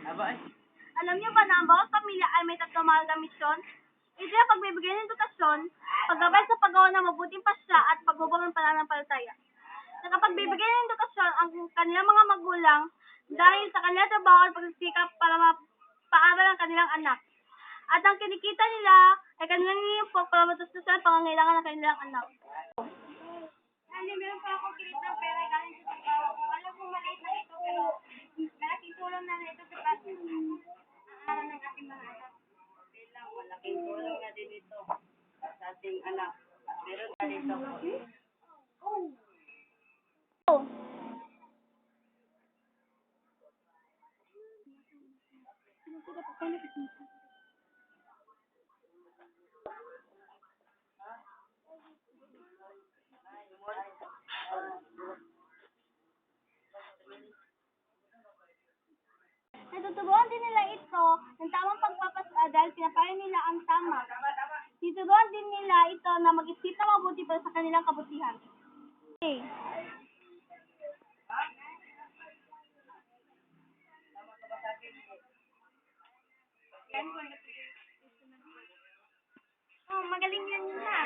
Aba ay. Alam niyo ba na ang bawat pamilya ay may tatlong mahalagang misyon? Ito yung pagbibigay ng edukasyon, paggabay sa paggawa ng mabuting pasya at paghubog ng pananampalataya. Sa kapagbibigay ng edukasyon ang kanilang mga magulang dahil sa kanilang trabaho at pagsisikap para mapaaral ang kanilang anak. At ang kinikita nila ay kanilang iniimpok para matustusan ang pangangailangan ng kanilang anak. Meron pa akong kilit ng pera galing sa trabaho ko. Alam kong maliit na ito pero malaking tulong na ito sa pag-aaral ng ating mga anak. Bilang malaking tulong na din ito sa ating anak. At meron na dito. Oh. Natuturuan din nila ito ng tamang pagpapasya dahil pinapayo nila ang tama. Tuturuan din nila ito na mag-isip na mabuti para sa kanilang kabutihan. Okay. Oh, magaling yan yun ha.